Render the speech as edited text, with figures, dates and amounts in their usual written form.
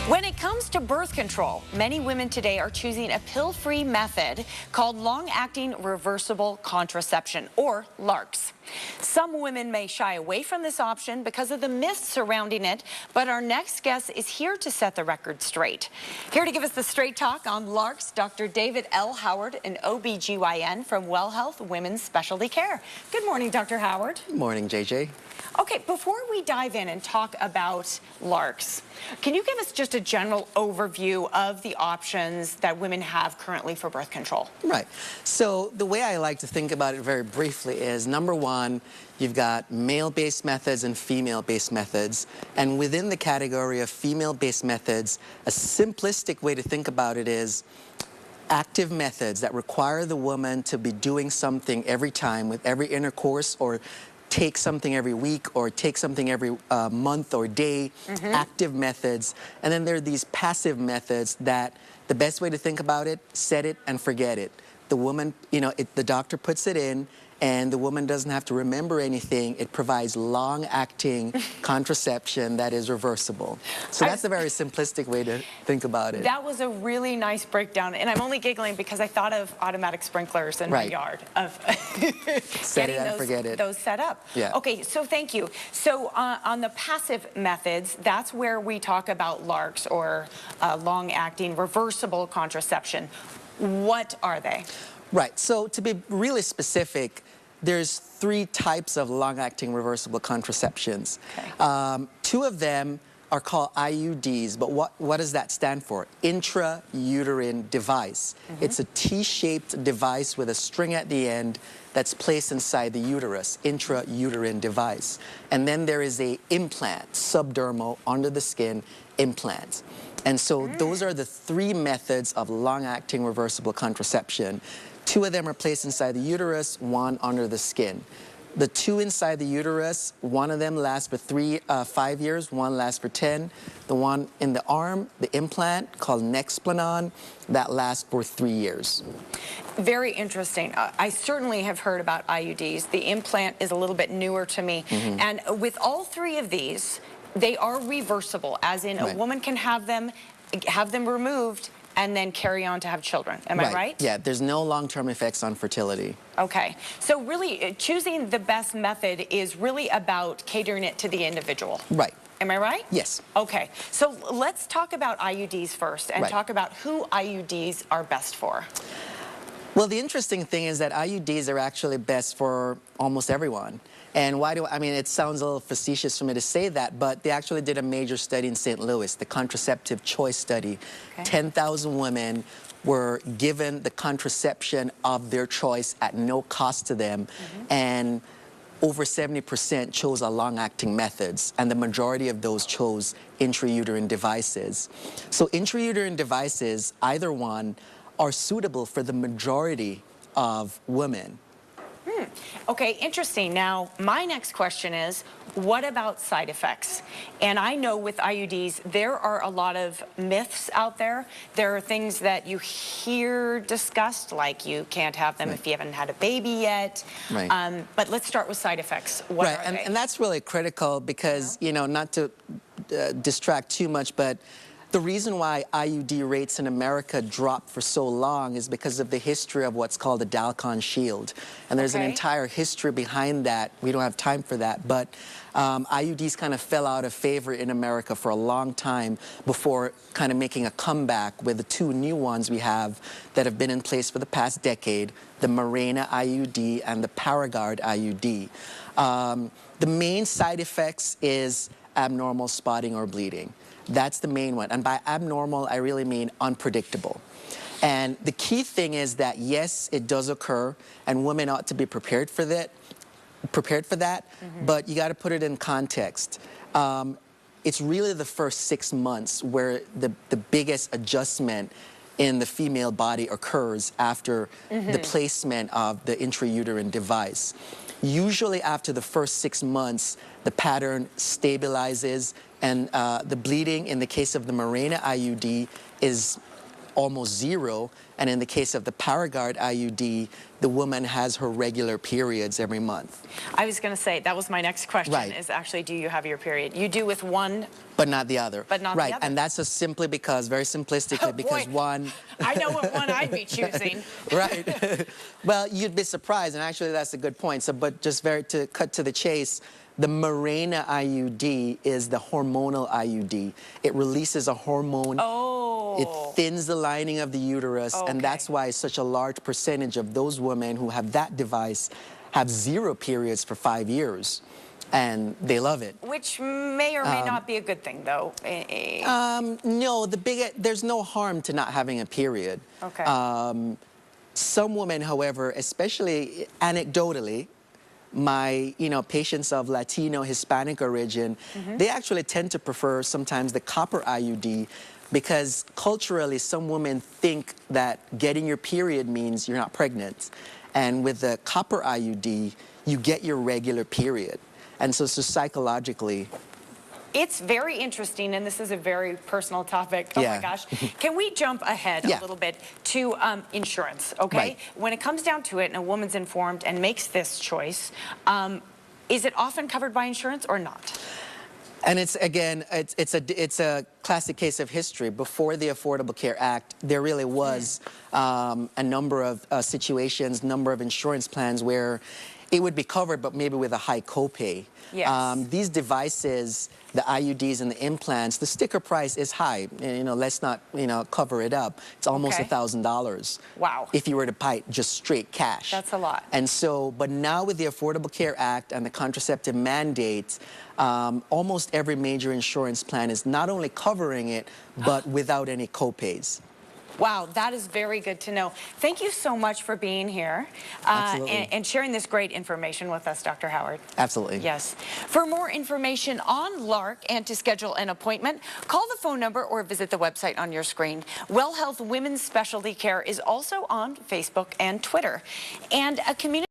When it comes to birth control, many women today are choosing a pill-free method called long-acting reversible contraception, or LARCs. Some women may shy away from this option because of the myths surrounding it, but our next guest is here to set the record straight. Here to give us the straight talk on LARCs, Dr. David L. Howard, an OBGYN from Well Health Women's Specialty Care. Good morning, Dr. Howard. Good morning, JJ. Okay, before we dive in and talk about LARCs, can you give us just a general overview of the options that women have currently for birth control? Right. So the way I like to think about it very briefly is, number one, you've got male-based methods and female-based methods. And within the category of female-based methods, a simplistic way to think about it is active methods that require the woman to be doing something every time with every intercourse, or take something every week, or take something every month or day, active methods. And then there are these passive methods that the best way to think about it, set it and forget it. The woman, the doctor puts it in, and the woman doesn't have to remember anything. It provides long-acting contraception that is reversible. So that's a very simplistic way to think about it. That was a really nice breakdown, and I'm only giggling because I thought of automatic sprinklers in my yard, of Set it and forget it. Those set up. Yeah. Okay, so thank you. So on the passive methods, that's where we talk about LARCs, or long-acting reversible contraception. What are they? Right, so to be really specific, there's 3 types of long-acting reversible contraceptions. Okay. 2 of them are called IUDs, but what does that stand for? Intrauterine device. It's a T-shaped device with a string at the end that's placed inside the uterus, intrauterine device. And then there is a implant, subdermal, under the skin implant. And so those are the 3 methods of long-acting reversible contraception. 2 of them are placed inside the uterus, 1 under the skin. The 2 inside the uterus, 1 of them lasts for 5 years, 1 lasts for 10. The one in the arm, the implant, called Nexplanon, that lasts for 3 years. Very interesting. I certainly have heard about IUDs. The implant is a little bit newer to me. And with all 3 of these, they are reversible, as in a woman can have them removed and then carry on to have children. Am I right? Yeah, there's no long-term effects on fertility. Okay, so really choosing the best method is really about catering it to the individual. Right. Am I right? Yes. Okay, so let's talk about IUDs first, and talk about who IUDs are best for. Well, the interesting thing is that IUDs are actually best for almost everyone. And it sounds a little facetious for me to say that, but they actually did a major study in St. Louis, the contraceptive choice study. 10,000 women were given the contraception of their choice at no cost to them, and over 70% chose a long-acting methods, and the majority of those chose intrauterine devices. So intrauterine devices, either one, are suitable for the majority of women. Okay, interesting. Now, my next question is, what about side effects? And I know with IUDs, there are a lot of myths out there. There are things that you hear discussed, like you can't have them if you haven't had a baby yet. But let's start with side effects. What are they? And that's really critical because, not to distract too much, but the reason why IUD rates in America dropped for so long is because of the history of what's called the Dalkon Shield. And there's an entire history behind that. We don't have time for that. But IUDs kind of fell out of favor in America for a long time before kind of making a comeback with the 2 new ones we have that have been in place for the past decade, the Mirena IUD and the Paragard IUD. The main side effects is abnormal spotting or bleeding. That's the main one. And by abnormal, I really mean unpredictable. And the key thing is that, yes, it does occur, and women ought to be prepared for that. But you got to put it in context. It's really the first 6 months where the biggest adjustment in the female body occurs after the placement of the intrauterine device. Usually after the first 6 months, the pattern stabilizes, and the bleeding in the case of the Mirena IUD is almost 0, And in the case of the Paragard IUD, the woman has her regular periods every month. I was going to say, that was my next question, Right. is actually, do you have your period? You do with one, But not the other. But not the right. other. And that's just simply because, very simplistically, because Boy, one... I know what one I'd be choosing. Right. Well, you'd be surprised, and actually that's a good point. So, but just to cut to the chase, the Mirena IUD is the hormonal IUD. It releases a hormone. Oh. It thins the lining of the uterus, and that's why such a large percentage of those women who have that device have 0 periods for 5 years. And they love it. Which may or may not be a good thing, though. No, there's no harm to not having a period. Okay. Some women, however, especially anecdotally, my patients of Latino, Hispanic origin, they actually tend to prefer sometimes the copper IUD because culturally some women think that getting your period means you're not pregnant. And with the copper IUD, you get your regular period. And so psychologically... It's very interesting, and this is a very personal topic. Oh, Yeah. my gosh. Can we jump ahead a little bit to insurance, okay? Right. When it comes down to it and a woman's informed and makes this choice, is it often covered by insurance or not? And it's, again, it's a classic case of history. Before the Affordable Care Act, there really was a number of situations, number of insurance plans where it would be covered, but maybe with a high copay. Yes. These devices, the IUDs and the implants, the sticker price is high. Let's not, cover it up. It's almost $1,000. Wow. If you were to buy just straight cash. That's a lot. And so, but now with the Affordable Care Act and the contraceptive mandates, almost every major insurance plan is not only covering it, but without any copays. Wow, that is very good to know. Thank you so much for being here and sharing this great information with us, Dr. Howard. Absolutely. Yes. For more information on LARC and to schedule an appointment, call the phone number or visit the website on your screen. Well Health Women's Specialty Care is also on Facebook and Twitter. And a community